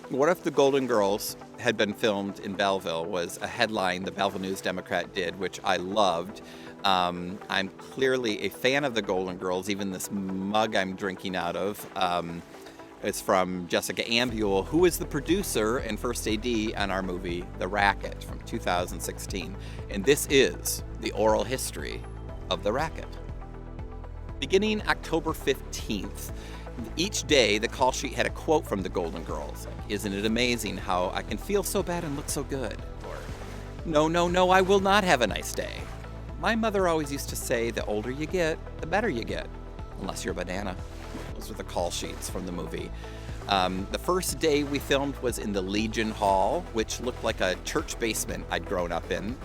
What If the Golden Girls had been filmed in Belleville was a headline the Belleville News-Democrat did, which I loved. I'm clearly a fan of the Golden Girls. Even this mug I'm drinking out of is from Jessica Ambule, who is the producer and first AD on our movie, The Racket, from 2016. And this is the oral history of The Racket. Beginning October 15th, each day the call sheet had a quote from the Golden Girls. Isn't it amazing how I can feel so bad and look so good? Or, no, no, no, I will not have a nice day. My mother always used to say, the older you get, the better you get. Unless you're a banana. Those are the call sheets from the movie. The first day we filmed was in the Legion Hall, which looked like a church basement I'd grown up in.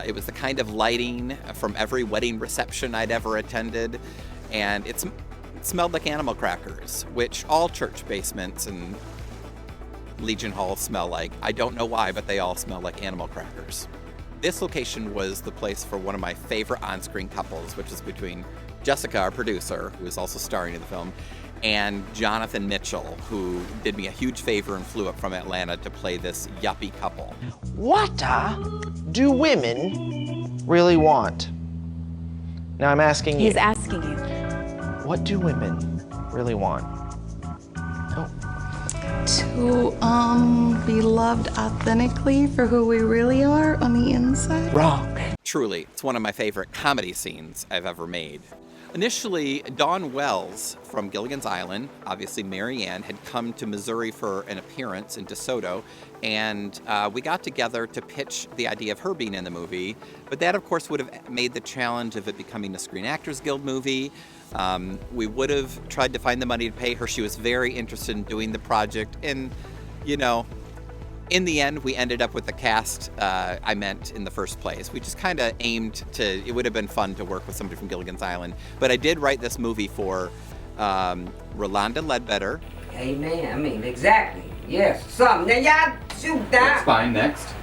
It was the kind of lighting from every wedding reception I'd ever attended. And it smelled like animal crackers, which all church basements and Legion Halls smell like. I don't know why, but they all smell like animal crackers. This location was the place for one of my favorite on-screen couples, which is between Jessica, our producer, who is also starring in the film, and Jonathan Mitchell, who did me a huge favor and flew up from Atlanta to play this yuppie couple. What do women really want? Now I'm asking you. He's asking you. What do women really want? Oh. To be loved authentically for who we really are on the inside. Wrong. Truly, it's one of my favorite comedy scenes I've ever made. Initially, Dawn Wells from Gilligan's Island, obviously Mary Ann, had come to Missouri for an appearance in DeSoto, and we got together to pitch the idea of her being in the movie, but that, of course, would have made the challenge of it becoming a Screen Actors Guild movie. We would have tried to find the money to pay her. She was very interested in doing the project, and, you know, in the end, we ended up with the cast I meant in the first place. We just kind of aimed to, it would have been fun to work with somebody from Gilligan's Island. But I did write this movie for Rolanda Ledbetter. Amen. I mean, exactly. Yes. Something. Now, y'all shoot that. That's fine. Next.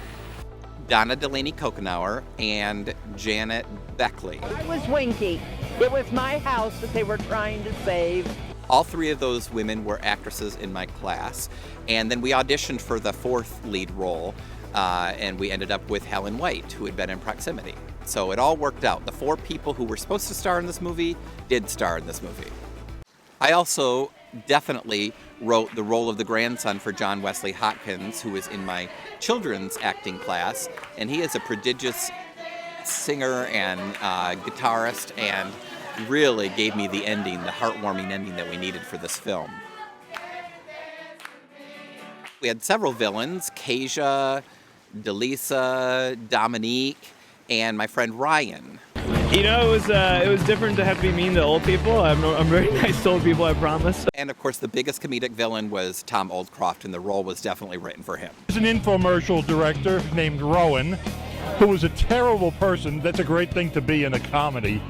Donna Delaney Kokenauer and Janet Beckley. I was Winky. It was my house that they were trying to save. All three of those women were actresses in my class. And then we auditioned for the fourth lead role, and we ended up with Helen White, who had been in Proximity. So it all worked out. The four people who were supposed to star in this movie did star in this movie. I also definitely wrote the role of the grandson for John Wesley Hopkins, who was in my children's acting class. And he is a prodigious singer and guitarist, and really gave me the ending, the heartwarming ending that we needed for this film. We had several villains, Kasia, Delisa, Dominique, and my friend Ryan. You know, it was different to have to be mean to old people. I'm very nice to old people, I promise. And of course, the biggest comedic villain was Tom Oldcroft, and the role was definitely written for him. There's an infomercial director named Rowan, who was a terrible person. That's a great thing to be in a comedy.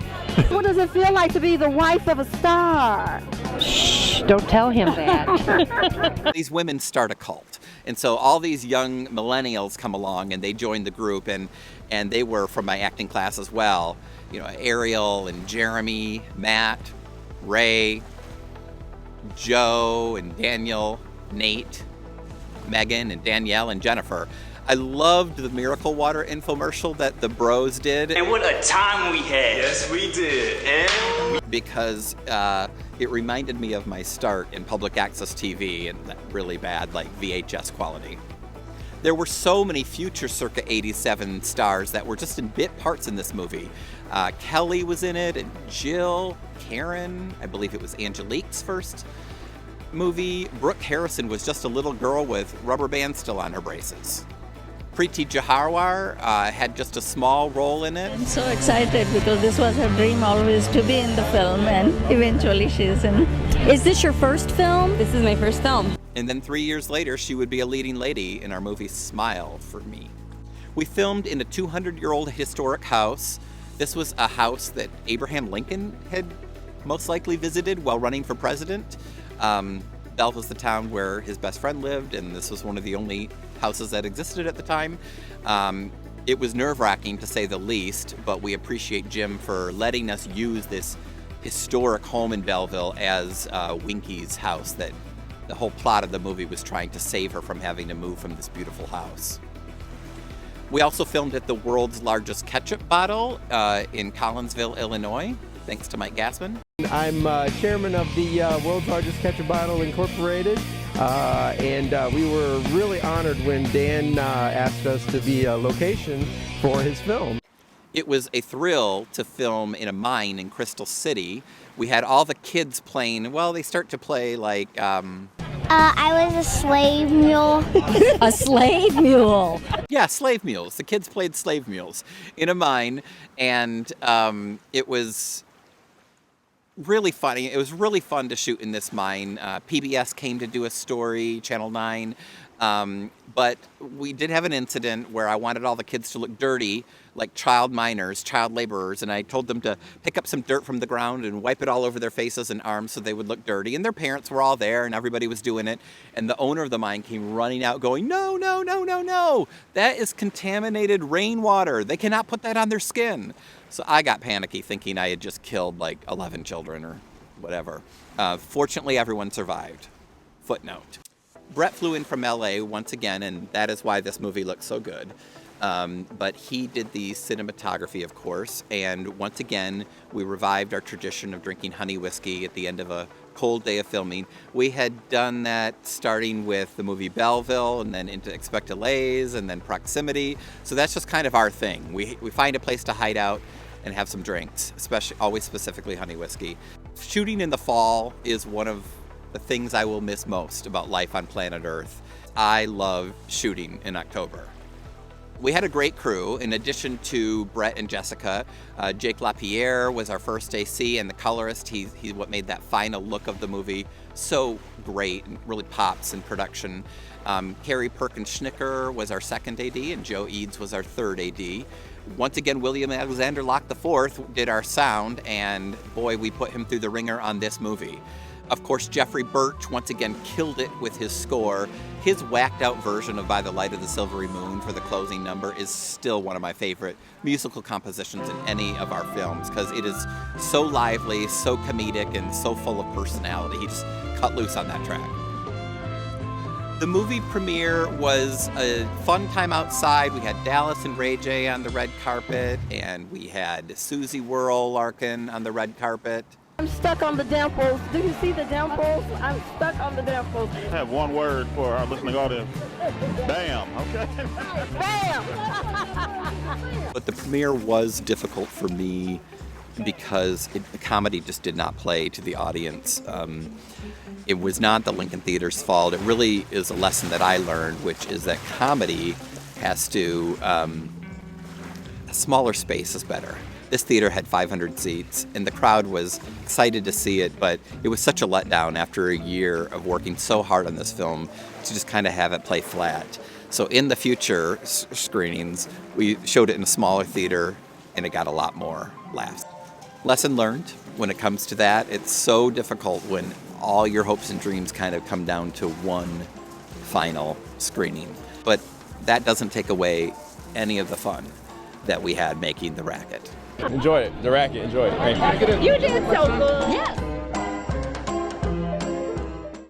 What does it feel like to be the wife of a star? Shh, don't tell him that. These women start a cult. And so all these young millennials come along and they join the group, and they were from my acting class as well. You know, Ariel and Jeremy, Matt, Ray, Joe and Daniel, Nate, Megan and Danielle and Jennifer. I loved the Miracle Water infomercial that the bros did. And what a time we had. Yes, we did. And because it reminded me of my start in public access TV and that really bad, like, VHS quality. There were so many future circa 87 stars that were just in bit parts in this movie. Kelly was in it, and Jill, Karen, I believe it was Angelique's first movie. Brooke Harrison was just a little girl with rubber bands still on her braces. Preeti Jaharwar had just a small role in it. I'm so excited because this was her dream always to be in the film, and eventually she's in. Is this your first film? This is my first film. And then 3 years later, she would be a leading lady in our movie Smile for Me. We filmed in a 200-year-old historic house. This was a house that Abraham Lincoln had most likely visited while running for president. Belleville's the town where his best friend lived, and this was one of the only houses that existed at the time. It was nerve-wracking to say the least, but we appreciate Jim for letting us use this historic home in Belleville as Winky's house that The whole plot of the movie was trying to save her from having to move from this beautiful house. We also filmed at the world's largest ketchup bottle in Collinsville, Illinois, thanks to Mike Gassman. I'm chairman of the World's Largest Ketchup Bottle Incorporated, and we were really honored when Dan asked us to be a location for his film. It was a thrill to film in a mine in Crystal City. We had all the kids playing, well, they start to play like... I was a slave mule. A slave mule. Yeah, slave mules. The kids played slave mules in a mine, and it was really funny. It was really fun to shoot in this mine. PBS came to do a story, Channel 9, but we did have an incident where I wanted all the kids to look dirty, like child miners, child laborers, and I told them to pick up some dirt from the ground and wipe it all over their faces and arms so they would look dirty. And their parents were all there and everybody was doing it. And the owner of the mine came running out going, no, no, no, no, no. That is contaminated rainwater. They cannot put that on their skin. So I got panicky thinking I had just killed like 11 children or whatever. Fortunately, everyone survived. Footnote. Brett flew in from LA once again, and that is why this movie looks so good. But he did the cinematography, of course, and once again, we revived our tradition of drinking honey whiskey at the end of a cold day of filming. We had done that starting with the movie Belleville, and then into Expect-a-Lays, and then Proximity. So that's just kind of our thing. We find a place to hide out and have some drinks, always specifically honey whiskey. Shooting in the fall is one of the things I will miss most about life on planet Earth. I love shooting in October. We had a great crew. In addition to Brett and Jessica, Jake LaPierre was our first AC and the colorist. He's what made that final look of the movie so great and really pops in production. Carrie Perkins-Schnicker was our second AD and Joe Eads was our third AD. Once again, William Alexander Locke IV did our sound, and boy, we put him through the ringer on this movie. Of course, Jeffrey Birch once again killed it with his score. His whacked out version of By the Light of the Silvery Moon for the closing number is still one of my favorite musical compositions in any of our films because it is so lively, so comedic, and so full of personality. He just cut loose on that track. The movie premiere was a fun time outside. We had Dallas and Ray J on the red carpet, and we had Susie Whirl Larkin on the red carpet. I'm stuck on the dimples. Do you see the dimples? I'm stuck on the dimples. I have one word for our listening audience. Bam, okay? Bam! But the premiere was difficult for me because the comedy just did not play to the audience. It was not the Lincoln Theater's fault. It really is a lesson that I learned, which is that comedy has to, a smaller space is better. This theater had 500 seats, and the crowd was excited to see it, but it was such a letdown after a year of working so hard on this film to just kind of have it play flat. So in the future screenings, we showed it in a smaller theater, and it got a lot more laughs. Lesson learned when it comes to that. It's so difficult when all your hopes and dreams kind of come down to one final screening. But that doesn't take away any of the fun that we had making The Racket. Enjoy it. The Racket. Enjoy it. Right. You did so good. Yeah.